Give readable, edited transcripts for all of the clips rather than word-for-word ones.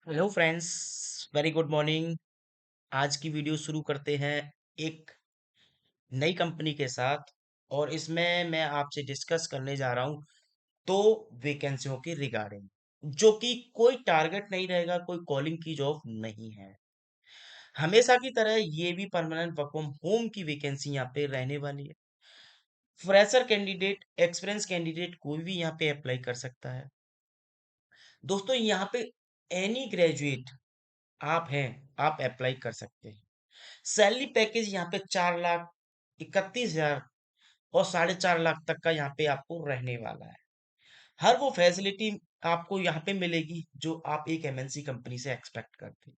Hello friends, very good morning. आज की video शुरू करते हैं एक नई कंपनी के साथ। और इसमें मैं आपसे डिस्कस करने जा रहा हूँ दो वैकेंसियों के रिगार्डिंग, जो कि कोई टारगेट नहीं रहेगा, कोई कॉलिंग की जॉब नहीं है। हमेशा की तरह ये भी परमानेंट वर्क फ्रॉम होम की वैकेंसी यहाँ पे रहने वाली है। फ्रेशर कैंडिडेट, एक्सपीरियंस कैंडिडेट कोई भी यहाँ पे अप्लाई कर सकता है। दोस्तों, यहाँ पे एनी ग्रेजुएट आप हैं, आप अप्लाई कर सकते हैं। सैलरी पैकेज यहाँ पे 4,31,000 और 4.5 लाख तक का यहाँ पे आपको रहने वाला है। हर वो फैसिलिटी आपको यहाँ पे मिलेगी जो आप एक एमएनसी कंपनी से एक्सपेक्ट करते हैं,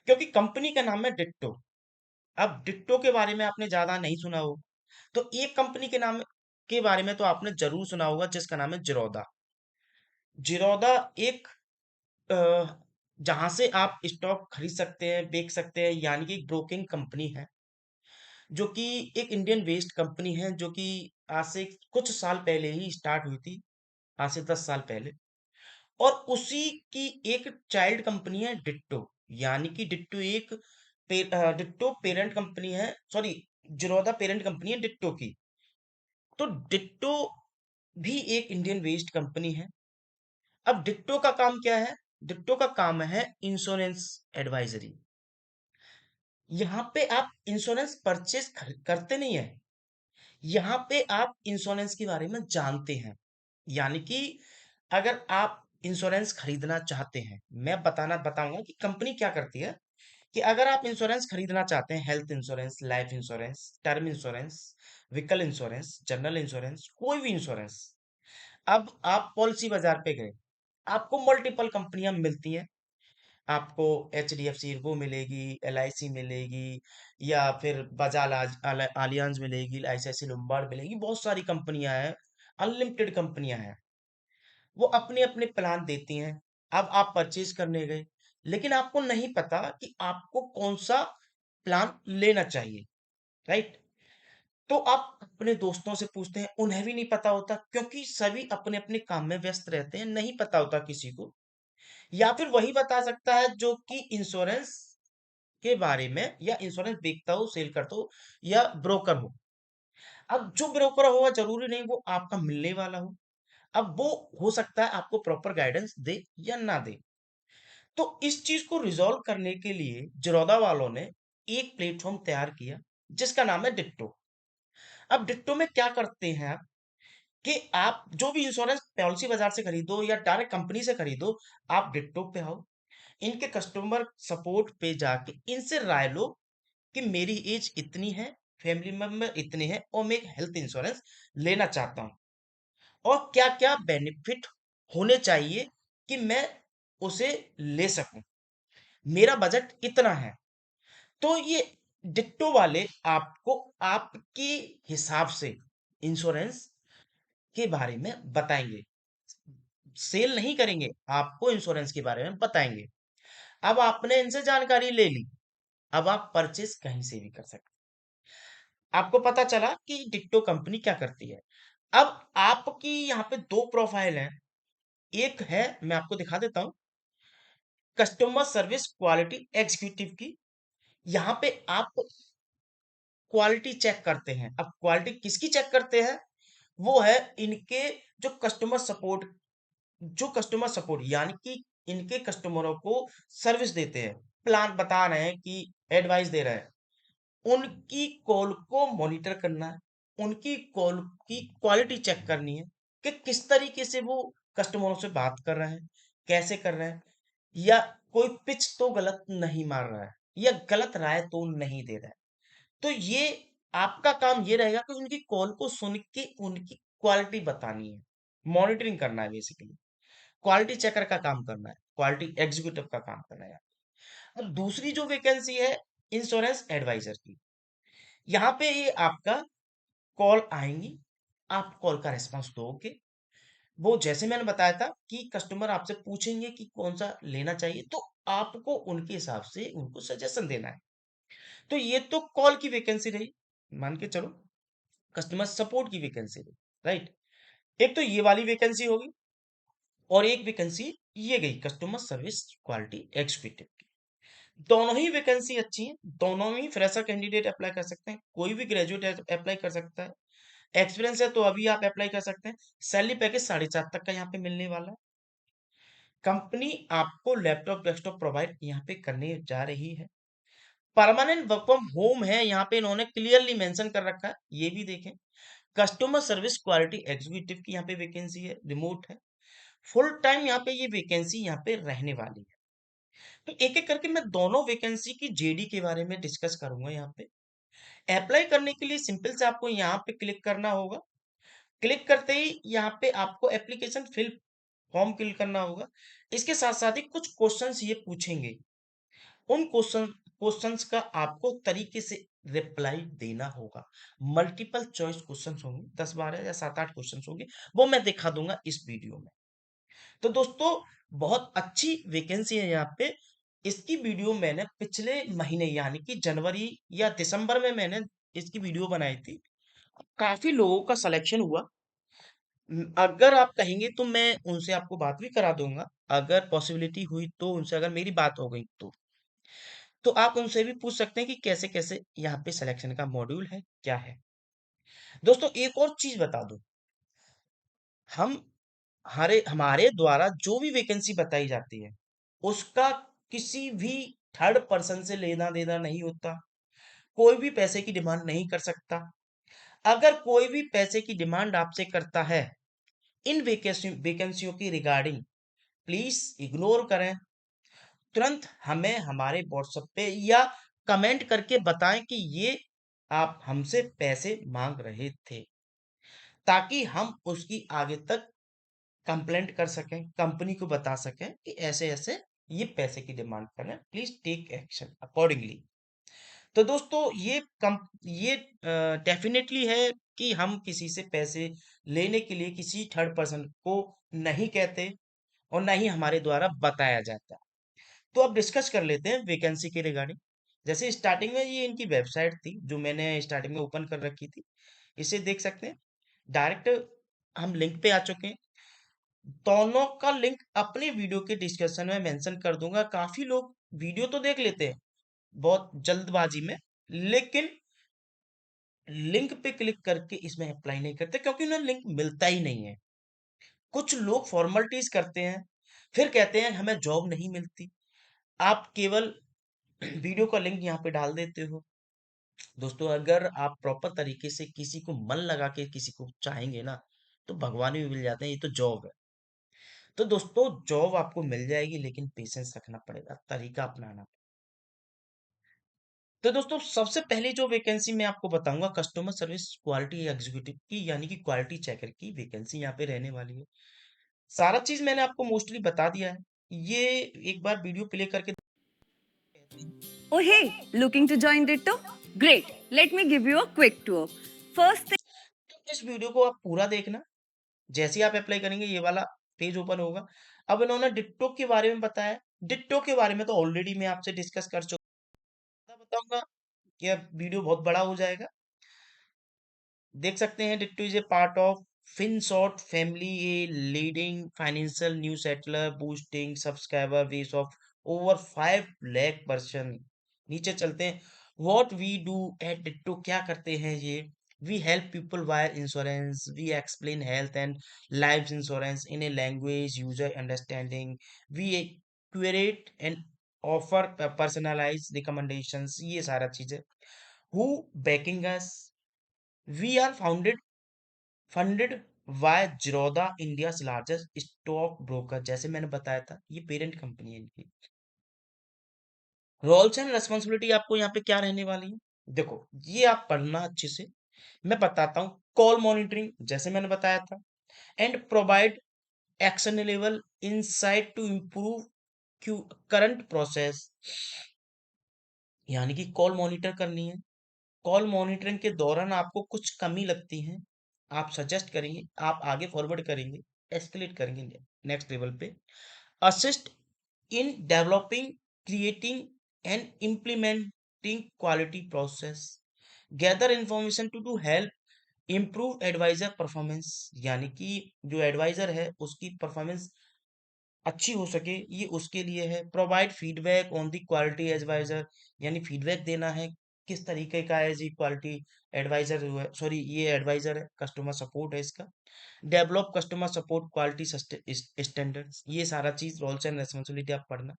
क्योंकि कंपनी का नाम है डिट्टो। अब डिट्टो के बारे में आपने ज्यादा नहीं सुना होगा, तो एक कंपनी के नाम के बारे में तो आपने जरूर सुना होगा, जिसका नाम है जिरोदा। जिरोदा एक अ, जहां से आप स्टॉक खरीद सकते हैं, बेच सकते हैं, यानी कि एक ब्रोकिंग कंपनी है, जो कि एक इंडियन बेस्ड कंपनी है, जो कि आज से कुछ साल पहले ही स्टार्ट हुई थी, आज से 10 साल पहले। और उसी की एक चाइल्ड कंपनी है डिट्टो, यानी कि डिट्टो एक डिट्टो पेरेंट कंपनी है, सॉरी, जिरोदा पेरेंट कंपनी है डिट्टो की। तो डिट्टो भी एक इंडियन बेस्ड कंपनी है। अब डिट्टो का काम क्या है? डिट्टो का काम है इंश्योरेंस एडवाइजरी। यहाँ पे आप इंश्योरेंस परचेज करते नहीं है, यहाँ पे आप इंश्योरेंस के बारे में जानते हैं। यानी कि अगर आप इंश्योरेंस खरीदना चाहते हैं, मैं बताऊंगा कि कंपनी क्या करती है। कि अगर आप इंश्योरेंस खरीदना चाहते हैं, health insurance, life insurance, term insurance, vehicle insurance, general insurance, कोई भी इंश्योरेंस, अब आप पॉलिसी बाजार पे गए, आपको मल्टीपल कंपनियां मिलती हैं। आपको एच डी एफ सी वो मिलेगी, एल आई सी मिलेगी, या फिर बजाज आलियांज मिलेगी, आईसीआईसी लोम्बार्ड मिलेगी, बहुत सारी कंपनियां हैं, अनलिमिटेड कंपनियां हैं। वो अपने अपने प्लान देती हैं। अब आप परचेज करने गए, लेकिन आपको नहीं पता कि आपको कौन सा प्लान लेना चाहिए, राइट? तो आप अपने दोस्तों से पूछते हैं, उन्हें भी नहीं पता होता, क्योंकि सभी अपने अपने काम में व्यस्त रहते हैं, नहीं पता होता किसी को। या फिर वही बता सकता है जो कि इंश्योरेंस के बारे में, या इंश्योरेंस बेचता हो, सेल करता हो, या ब्रोकर हो। अब जो ब्रोकर होगा, जरूरी नहीं वो आपका मिलने वाला हो। अब वो हो सकता है आपको प्रॉपर गाइडेंस दे या ना दे। तो इस चीज को रिजॉल्व करने के लिए जिरोदा वालों ने एक प्लेटफॉर्म तैयार किया, जिसका नाम है डिट्टो। अब डिट्टो में क्या करते हैं आप, कि आप जो भी इंश्योरेंस पॉलिसी बाजार से खरीदो या डायरेक्ट कंपनी से खरीदो, आप डिट्टो पे आओ, इनके कस्टमर सपोर्ट पे जाके इनसे राय लो कि मेरी एज इतनी है, फैमिली मेंबर इतने हैं, और मैं एक हेल्थ इंश्योरेंस लेना चाहता हूँ, और क्या क्या बेनिफिट होने चाहिए कि मैं उसे ले सकूं, मेरा बजट इतना है। तो ये डिट्टो वाले आपको आपके हिसाब से इंश्योरेंस के बारे में बताएंगे। सेल नहीं करेंगे, आपको इंश्योरेंस के बारे में बताएंगे। अब आपने इनसे जानकारी ले ली, अब आप परचेस कहीं से भी कर सकते हैं। आपको पता चला कि डिट्टो कंपनी क्या करती है। अब आपकी यहाँ पे दो प्रोफाइल है। एक है, मैं आपको दिखा देता हूँ, कस्टमर सर्विस क्वालिटी एग्जीक्यूटिव की। यहाँ पे आप क्वालिटी चेक करते हैं। अब क्वालिटी किसकी चेक करते हैं? वो है इनके जो कस्टमर सपोर्ट, यानी कि इनके कस्टमरों को सर्विस देते हैं, प्लान बता रहे हैं, कि एडवाइस दे रहे हैं, उनकी कॉल को मॉनिटर करना है, उनकी कॉल की क्वालिटी चेक करनी है, कि किस तरीके से वो कस्टमरों से बात कर रहे हैं, कैसे कर रहे हैं, या कोई पिच तो गलत नहीं मार रहा है, या गलत राय तो नहीं दे रहा है। तो ये आपका काम ये रहेगा कि उनकी कॉल को सुन के उनकी क्वालिटी बतानी है, मॉनिटरिंग करना है, बेसिकली क्वालिटी चेकर का काम करना है, क्वालिटी एग्जीक्यूटिव का काम करना है। अब दूसरी जो वैकेंसी है, इंश्योरेंस एडवाइजर की, यहाँ पे ये आपका कॉल आएंगी, आप कॉल का रिस्पॉन्स दोगे। वो जैसे मैंने बताया था कि कस्टमर आपसे पूछेंगे कि कौन सा लेना चाहिए, तो आपको उनके हिसाब से उनको सजेशन देना है। तो ये तो कॉल की वैकेंसी रही, मान के चलो कस्टमर सपोर्ट की वैकेंसी रही, राइट? एक तो ये वाली वैकेंसी होगी। और एक वैकेंसी ये गई कस्टमर सर्विस क्वालिटी एग्जीक्यूटिव की। दोनों ही वैकेंसी अच्छी हैं, दोनों में ही फ्रेशर कैंडिडेट अप्लाई कर सकते हैं, कोई भी ग्रेजुएट अप्लाई कर सकता है। एक्सपीरियंस है तो अभी आप अप्लाई कर सकते हैं। सैलरी पैकेज 7.5 तक का यहाँ पे मिलने वाला है। कंपनी आपको लैपटॉप डेस्कटॉप प्रोवाइड यहाँ पे करने जा रही है। परमानेंट वर्क फ्रॉम होम है, यहाँ पे इन्होंने क्लियरली मेंशन कर रखा है, ये भी देखें। कस्टमर सर्विस क्वालिटी एग्जीक्यूटिव की यहाँ पे वैकेंसी है, रिमोट है। फुल टाइम यहाँ पे ये वैकेंसी यहाँ पे रहने वाली है। तो एक एक करके मैं दोनों वैकेंसी की जेडी के बारे में डिस्कस करूंगा यहाँ पे। अप्लाई करने के लिए सिंपल से आपको यहाँ पे क्लिक करना होगा। क्लिक करते ही यहाँ पे आपको एप्लीकेशन फिल फॉर्म फिल करना होगा। इसके साथ साथ ही कुछ क्वेश्चंस ये पूछेंगे, उन क्वेश्चंस का आपको तरीके से रिप्लाई देना होगा। मल्टीपल चॉइस क्वेश्चंस होंगे, 10 12 या 7 8 क्वेश्चंस होंगे, वो मैं दिखा दूंगा इस वीडियो में। तो दोस्तों, बहुत अच्छी वैकेंसी है यहाँ पे। इसकी वीडियो मैंने पिछले महीने यानी कि जनवरी या दिसंबर में मैंने इसकी वीडियो बनाई थी। काफी लोगों का सिलेक्शन हुआ। अगर आप कहेंगे तो मैं उनसे आपको बात भी करा दूंगा, अगर पॉसिबिलिटी हुई तो उनसे, अगर मेरी बात हो गई तो आप उनसे भी पूछ सकते हैं कि कैसे कैसे यहाँ पे सिलेक्शन का मॉड्यूल है, क्या है। दोस्तों, एक और चीज बता दूं, हम हमारे हमारे द्वारा जो भी वैकेंसी बताई जाती है उसका किसी भी थर्ड पर्सन से लेना देना नहीं होता। कोई भी पैसे की डिमांड नहीं कर सकता। अगर कोई भी पैसे की डिमांड आपसे करता है इन वैकेंसियों की रिगार्डिंग, प्लीज इग्नोर करें। तुरंत हमें हमारे व्हाट्सएप पे या कमेंट करके बताएं कि ये आप हमसे पैसे मांग रहे थे, ताकि हम उसकी आगे तक कंप्लेंट कर सकें, कंपनी को बता सकें कि ऐसे ऐसे ये पैसे की डिमांड कर रहे हैं, प्लीज टेक एक्शन अकॉर्डिंगली। तो दोस्तों, ये डेफिनेटली है कि हम किसी से पैसे लेने के लिए किसी थर्ड पर्सन को नहीं कहते और ना ही हमारे द्वारा बताया जाता। तो अब डिस्कस कर लेते हैं वैकेंसी के रिगार्डिंग। जैसे स्टार्टिंग में ये इनकी वेबसाइट थी जो मैंने स्टार्टिंग में ओपन कर रखी थी, इसे देख सकते हैं। डायरेक्ट हम लिंक पे आ चुके हैं। दोनों का लिंक अपने वीडियो के डिस्क्रिप्शन में मेंशन कर दूंगा। काफी लोग वीडियो तो देख लेते हैं बहुत जल्दबाजी में, लेकिन लिंक पे क्लिक करके इसमें अप्लाई नहीं करते क्योंकि उन्हें लिंक मिलता ही नहीं है। कुछ लोग फॉर्मेलिटीज करते हैं, फिर कहते हैं हमें जॉब नहीं मिलती। आप केवल वीडियो का लिंक यहाँ पे डाल देते हो। दोस्तों, अगर आप प्रॉपर तरीके से किसी को मन लगा के किसी को चाहेंगे ना, तो भगवान भी मिल जाते हैं, ये तो जॉब है। तो दोस्तों, जॉब आपको मिल जाएगी, लेकिन पेशेंस रखना पड़ेगा, तरीका अपनाना। तो दोस्तों, सबसे पहली जो वैकेंसी मैं आपको बताऊंगा कस्टमर सर्विस क्वालिटी एग्जीक्यूटिव की, यानी कि क्वालिटी चेकर की वैकेंसी यहाँ पे रहने वाली है। सारा चीज मैंने आपको मोस्टली बता दिया है। ये एक बार वीडियो प्ले करके Oh, hey, looking to join Ditto? Great, let me give you a quick tour. First thing, तो इस वीडियो को आप पूरा देखना। जैसे ही आप अप्लाई करेंगे ये वाला पेज ओपन होगा। अब इन्होंने डिट्टो के बारे में बताया। डिट्टो के बारे में तो ऑलरेडी मैं आपसे डिस्कस कर चुका, बताऊंगा कि अब वीडियो बहुत बड़ा हो जाएगा। देख सकते हैं, Ditto is a part of Finshots family, a leading financial newsletter boosting subscriber base of over 5 lakh person. नीचे चलते हैं। What we do at Ditto, क्या करते हैं ये? We help people wire insurance, we explain health and life insurance in a language user understanding, we curate and offer personalize recommendations, ये सारा चीजें। Who backing us, we are funded by Zerodha, India largest stock broker. जैसे मैंने बताया था, ये parent company है इनकी। रोल्स एंड रेस्पॉन्सिबिलिटी आपको यहाँ पे क्या रहने वाली है, देखो ये आप पढ़ना अच्छे से। मैं बताता हूँ। कॉल मॉनिटरिंग, जैसे मैंने बताया था, and provide actionable insight to improve current process, यानी कि कॉल मॉनिटर करनी है। कॉल मॉनिटरिंग के दौरान आपको कुछ कमी लगती है, आप सजेस्ट करेंगे, आप आगे फॉरवर्ड करेंगे, एस्केलेट करेंगे नेक्स्ट लेवल पे। Assist in developing, creating and implementing quality process, gather information to help improve advisor performance, यानी कि जो एडवाइजर है उसकी परफॉर्मेंस अच्छी हो सके, ये उसके लिए है। Provide feedback on the quality advisor, यानी फीडबैक देना है किस तरीके का है जी क्वालिटी एडवाइजर, सॉरी ये एडवाइजर है, कस्टमर सपोर्ट है इसका। Develop customer support quality standards, ये सारा चीज रोल्स एंड रेस्पॉन्सिबिलिटी आप पढ़ना।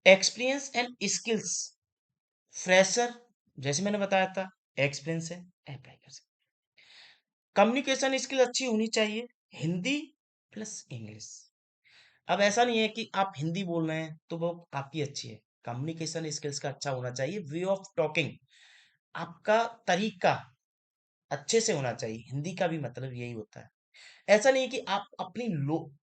एक्सपीरियंस एंड स्किल्स, फ्रेशर जैसे मैंने बताया था, एक्सपीरियंस है, अप्लाई कर सकते। कम्युनिकेशन स्किल अच्छी होनी चाहिए, हिंदी प्लस इंग्लिश। अब ऐसा नहीं है कि आप हिंदी बोल रहे हैं तो वो आपकी अच्छी है, कम्युनिकेशन स्किल्स का अच्छा होना चाहिए, वे ऑफ टॉकिंग, आपका तरीका अच्छे से होना चाहिए, हिंदी का भी मतलब यही होता है। ऐसा नहीं है कि आप अपनी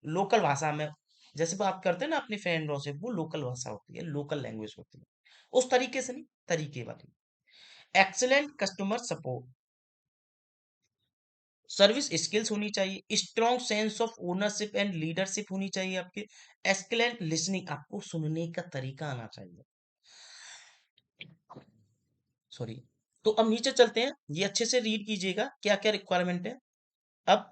लोकल भाषा में जैसे बात करते हैं ना अपने फ्रेंडों से, वो लोकल भाषा होती है, लोकल लैंग्वेज होती है, उस तरीके से नहीं, तरीके वाली। Excellent customer support, service skills होनी चाहिए, strong sense of ownership and leadership होनी चाहिए आपके। एक्सीलेंट लिसनिंग, आपको सुनने का तरीका आना चाहिए, सॉरी। तो अब नीचे चलते हैं, ये अच्छे से रीड कीजिएगा क्या क्या रिक्वायरमेंट है। अब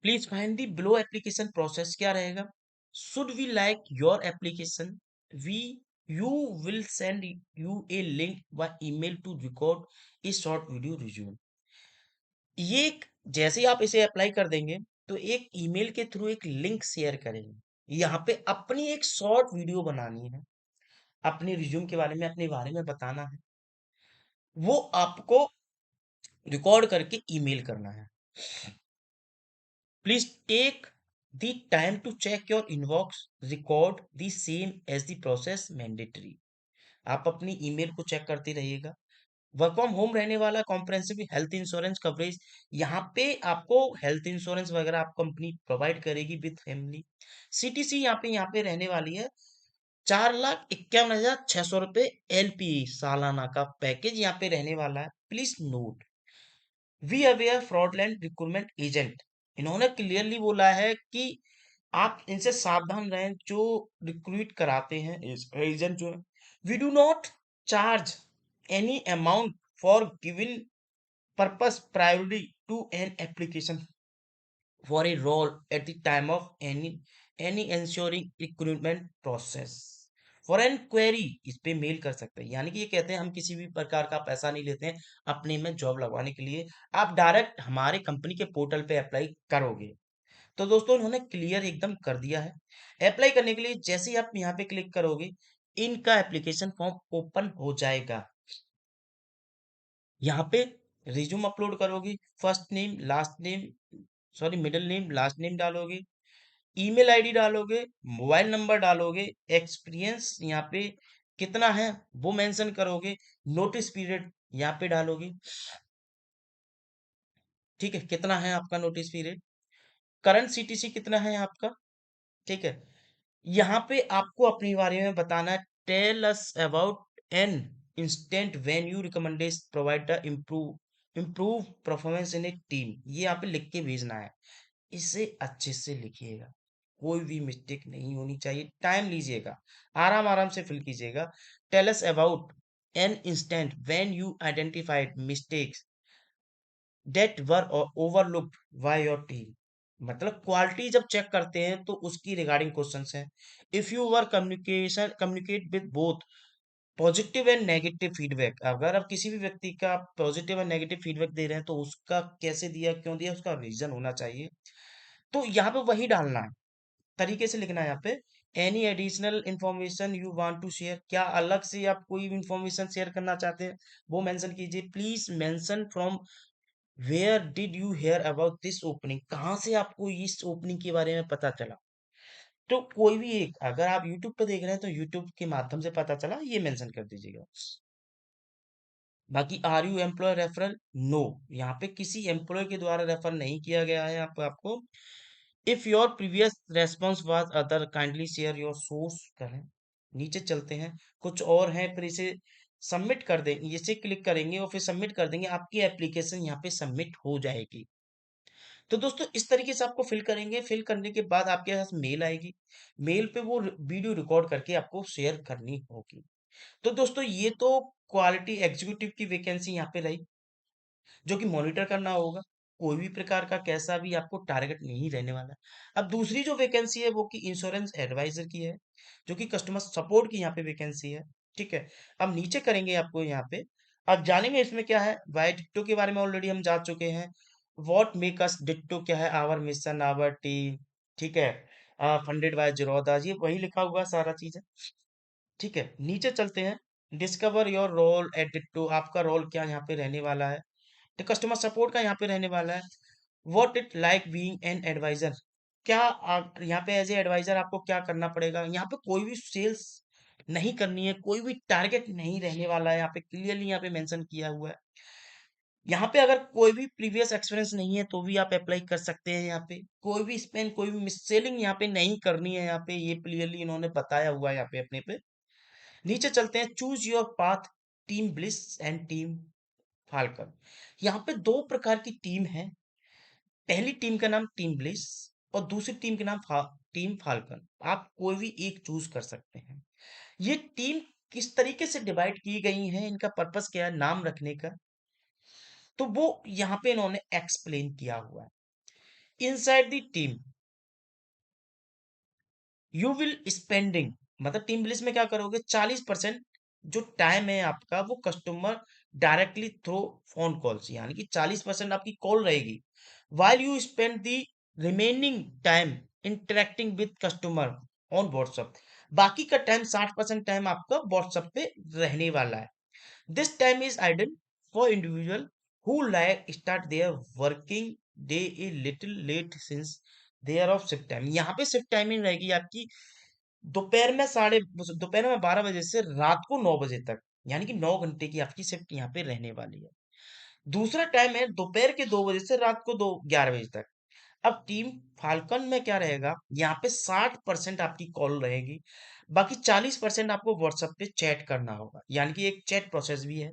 please find the below application process क्या रहेगा। Should we like your application, we you will send you a link by email to record a short video resume. ये जैसे ही आप इसे अप्लाई कर देंगे तो एक ईमेल के थ्रू एक लिंक शेयर करेंगे, यहाँ पे अपनी एक शॉर्ट वीडियो बनानी है, अपने रिज्यूम के बारे में, अपने बारे में बताना है, वो आपको रिकॉर्ड करके ईमेल करना है। Please take the time to check your inbox, record the same as the process mandatory. आप अपनी ईमेल को चेक करते रहिएगा। वर्क फ्रॉम होम रहने वाला, कॉम्प्रहेंसिव हेल्थ इंश्योरेंस कवरेज, यहाँ पे आपको हेल्थ इंश्योरेंस वगैरह आप कंपनी प्रोवाइड करेगी विद फैमिली। सीटीसी यहाँ पे रहने वाली है, 4,51,600 रुपए LP सालाना का पैकेज यहाँ पे रहने वाला है। Please note, we aware fraudulent recruitment agent, इन्होंने क्लियरली बोला है कि आप इनसे सावधान रहें जो रिक्रूट कराते हैं, एजेंट जो है। We do not charge any amount for given purpose priority to an application for a role at the time of any ensuring recruitment process. For an query, इस पे मेल कर सकते हैं, यानी कि ये कहते हैं हम किसी भी प्रकार का पैसा नहीं लेते हैं अपने में जॉब लगवाने के लिए, आप डायरेक्ट हमारे कंपनी के पोर्टल पे अप्लाई करोगे। तो दोस्तों इन्होंने क्लियर एकदम कर दिया है। अप्लाई करने के लिए जैसे ही आप यहाँ पे क्लिक करोगे, इनका एप्लीकेशन फॉर्म ओपन हो जाएगा। यहाँ पे रिज्यूम अपलोड करोगे, first name last name, sorry middle name last name डालोगे, ईमेल आईडी डालोगे, मोबाइल नंबर डालोगे, एक्सपीरियंस यहाँ पे कितना है वो मेंशन करोगे, नोटिस पीरियड यहाँ पे डालोगे, ठीक है, कितना है आपका नोटिस पीरियड, करंट सीटीसी कितना है आपका, ठीक है। यहाँ पे आपको अपने बारे में बताना है, tell us about an instant when you recommendation provide the improve performance in a team, ये यहाँ पे लिख के भेजना है। इसे अच्छे से लिखिएगा, कोई भी मिस्टेक नहीं होनी चाहिए, टाइम लीजिएगा, आराम आराम से फिल कीजिएगा। Tell us about an instant when you identified mistakes that were overlooked by your team, मतलब क्वालिटी जब चेक करते हैं तो उसकी रिगार्डिंग क्वेश्चंस हैं। If you were communicate with both positive and negative feedback, अगर आप किसी भी व्यक्ति का पॉजिटिव एंड नेगेटिव फीडबैक दे रहे हैं तो उसका कैसे दिया, क्यों दिया, उसका रीजन होना चाहिए। तो यहाँ पे वही डालना है, तरीके से लिखना है यहाँ पे। Any additional information you want to share, क्या अलग से आप कोई भी इंफॉर्मेशन शेयर करना चाहते हैं वो मेंशन कीजिए। Please mention from where did you hear about this opening, कहाँ से आपको इस ओपनिंग के बारे में पता चला। तो कोई भी एक, अगर आप यूट्यूब पे देख रहे हैं तो यूट्यूब के माध्यम से पता चला, ये मेंशन कर दीजिएगा। बाकी are you employ referral, no, यहाँ पे किसी एम्प्लॉय के द्वारा रेफर नहीं किया गया है आपको। If your previous response was other kindly share your source करें। नीचे चलते हैं, कुछ और हैं, फिर इसे सबमिट कर देंगे, इसे क्लिक करेंगे और फिर सबमिट कर देंगे, आपकी एप्लीकेशन यहाँ पे सबमिट हो जाएगी। तो दोस्तों इस तरीके से आपको फिल करेंगे, फिल करने के बाद आपके पास मेल आएगी, मेल पे वो वीडियो रिकॉर्ड करके आपको शेयर करनी होगी। तो दोस्तों ये तो क्वालिटी एग्जीक्यूटिव की वैकेंसी यहाँ पे रही, जो कि मॉनिटर करना होगा, कोई भी प्रकार का कैसा भी आपको टारगेट नहीं रहने वाला है। अब दूसरी जो वैकेंसी है वो कि इंश्योरेंस एडवाइजर की है, जो कि कस्टमर सपोर्ट की यहाँ पे वैकेंसी है। ठीक है, अब नीचे करेंगे आपको यहाँ पे, अब जानेंगे इसमें क्या है। वाई डिट्टो के बारे में ऑलरेडी हम जा चुके हैं। व्हाट मेक अस डिट्टो क्या है, आवर मिशन आवर टीम। ठीक है, फंडेड बाय जीरोधा, ये वही लिखा हुआ सारा चीज है। ठीक है, नीचे चलते हैं। Discover your role at Ditto, आपका रोल क्या यहाँ पे रहने वाला है। तो कस्टमर सपोर्ट का यहाँ पे रहने वाला है। What it like being an advisor, क्या आप यहाँ पे एज ए एडवाइजर आपको क्या करना पड़ेगा। यहाँ पे कोई भी सेल्स नहीं करनी है, कोई भी टारगेट नहीं रहने वाला है, यहाँ पे क्लियरली यहाँ पे मेंशन किया हुआ है। यहाँ पे अगर कोई भी प्रीवियस एक्सपीरियंस नहीं है तो भी आप अप्लाई कर सकते हैं। यहाँ पे कोई भी स्पेन, कोई भी मिस सेलिंग यहाँ पे नहीं करनी है, यहाँ पे ये क्लियरली इन्होंने बताया हुआ है यहाँ पे अपने पे। नीचे चलते हैं। Choose your path, team bliss and team falcon. यहाँ पे दो प्रकार की टीम है। पहली टीम का नाम टीम ब्लिस और दूसरी टीम का नाम टीम फाल्कन। आप कोई भी एक चूज कर सकते हैं। ये टीम किस तरीके से डिवाइड की गई है, इनका पर्पस क्या है नाम रखने का, तो वो यहाँ पे इन्होंने एक्सप्लेन किया हुआ है। Inside the team you will spending, मतलब टीम बिजनेस में क्या करोगे, 40% जो टाइम है आपका वो customer directly through phone calls, यानी कि 40% आपकी कॉल रहेगी। While you spend the remaining time interacting with customer on WhatsApp, बाकी का टाइम 60% टाइम आपका व्हाट्सएप पे रहने वाला है। This time is ideal for individual who like start their working day a little late since their of shift time. यहाँ पे shift timing रहेगी आपकी दोपहर में 12 बजे से रात को 9 बजे तक, यानी कि 9 घंटे की आपकी शिफ्ट यहाँ पे रहने वाली है। दूसरा टाइम है दोपहर के 2 बजे से रात को 11 बजे तक। अब टीम फाल्कन में क्या रहेगा, यहाँ पे 60% आपकी कॉल रहेगी, बाकी 40% आपको व्हाट्सएप पे चैट करना होगा, यानी कि एक चैट प्रोसेस भी है।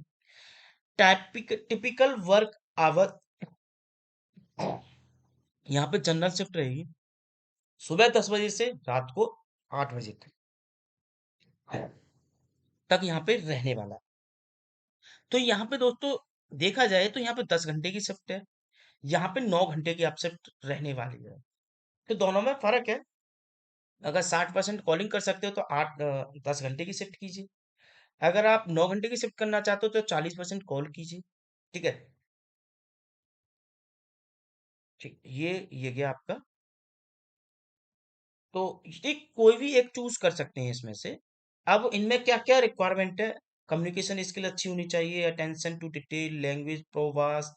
टिपिकल वर्क आवर, यहाँ पे जनरल शिफ्ट रहेगी सुबह 10 बजे से रात को 8 बजे तक यहाँ पे रहने वाला है। तो यहाँ पे दोस्तों देखा जाए तो यहाँ पे 10 घंटे की शिफ्ट है, यहाँ पे 9 घंटे की आप शिफ्ट रहने वाली है। तो दोनों में फर्क है। अगर 60% कॉलिंग कर सकते हो तो 10 घंटे की शिफ्ट कीजिए। अगर आप 9 घंटे की शिफ्ट करना चाहते हो तो 40% कॉल कीजिए। ठीक है, ठीक, ये गया आपका। तो ये कोई भी एक चूज कर सकते हैं इसमें से। अब इनमें क्या क्या रिक्वायरमेंट है, कम्युनिकेशन स्किल अच्छी होनी चाहिए, attention to detail, language prowess,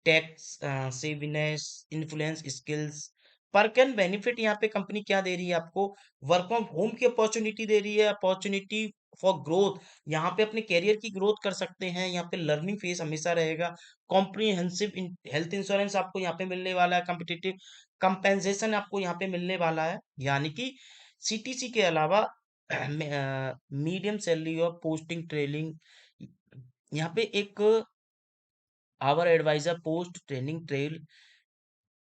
tech savviness, influence skills. Perk and benefit यहाँ पे कंपनी क्या दे रही है आपको, वर्क फ्रॉम होम की अपॉर्चुनिटी दे रही है, अपॉर्चुनिटी फॉर ग्रोथ, यहाँ पे अपने कैरियर की ग्रोथ कर सकते हैं, यहाँ पे लर्निंग फेज हमेशा रहेगा। कॉम्प्रिहेंसिव हेल्थ इंश्योरेंस आपको यहाँ पे मिलने वाला है, कम्पिटिटिव कंपेंसेशन आपको यहाँ पे मिलने वाला है, यानी कि सीटीसी के अलावा मीडियम सैलरी और पोस्टिंग ट्रेनिंग, यहाँ पे एक our advisor post training trail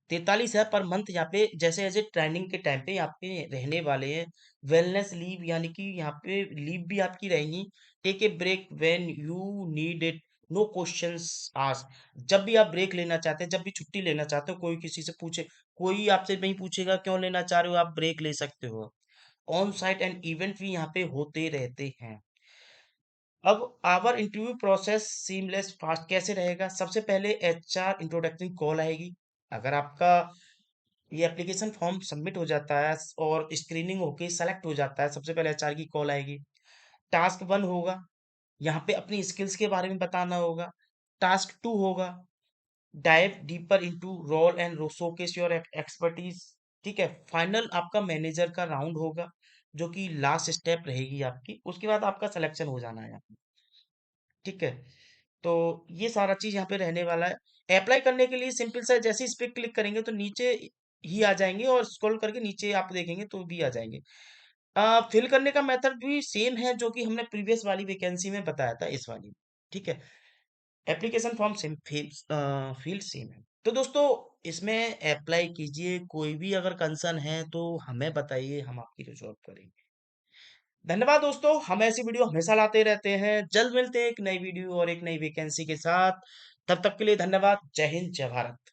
43 है पर मंथ, यहाँ पे जैसे जैसे ट्रेनिंग के टाइम पे यहाँ पे रहने वाले हैं। वेलनेस लीव, यानी कि यहाँ पे लीव भी आपकी रहेंगी। Take a break when you need it, no questions ask, जब भी आप ब्रेक लेना चाहते हैं, जब भी छुट्टी लेना चाहते हो, कोई किसी से पूछे, कोई आपसे नहीं पूछेगा क्यों लेना चाह रहे हो, आप ब्रेक ले सकते हो। ऑन साइट एंड इवेंट भी यहाँ पे होते रहते हैं। अब our interview process seamless fast कैसे रहेगा, सबसे पहले एचआर इंट्रोडक्टरी कॉल आएगी। अगर आपका ये एप्लीकेशन फॉर्म सबमिट हो जाता है और स्क्रीनिंग होके सेलेक्ट हो जाता है, सबसे पहले एचआर की कॉल आएगी। टास्क 1 होगा, यहाँ पे अपनी स्किल्स के बारे में बताना होगा। टास्क 2 होगा, dive deeper into role and showcase your expertise. ठीक है, फाइनल आपका मैनेजर का राउंड होगा, जो कि लास्ट स्टेप रहेगी आपकी, उसके बाद आपका सिलेक्शन हो जाना है। ठीक है, तो ये सारा चीज यहाँ पे रहने वाला है। अप्लाई करने के लिए सिंपल सा, जैसे इस पे क्लिक करेंगे तो नीचे ही आ जाएंगे और स्क्रॉल करके नीचे आप देखेंगे तो भी आ जाएंगे। फिल करने का मेथड भी सेम है जो कि हमने प्रीवियस वाली वैकेंसी में बताया था, इस वाली में। ठीक है, application form same, field same है। तो दोस्तों इसमें अप्लाई कीजिए, कोई भी अगर कंसर्न है तो हमें बताइए, हम आपकी रिजॉल्व करेंगे। धन्यवाद दोस्तों, हम ऐसी वीडियो हमेशा लाते रहते हैं। जल्द मिलते हैं एक नई वीडियो और एक नई वैकेंसी के साथ। तब तक के लिए धन्यवाद। जय हिंद, जय भारत।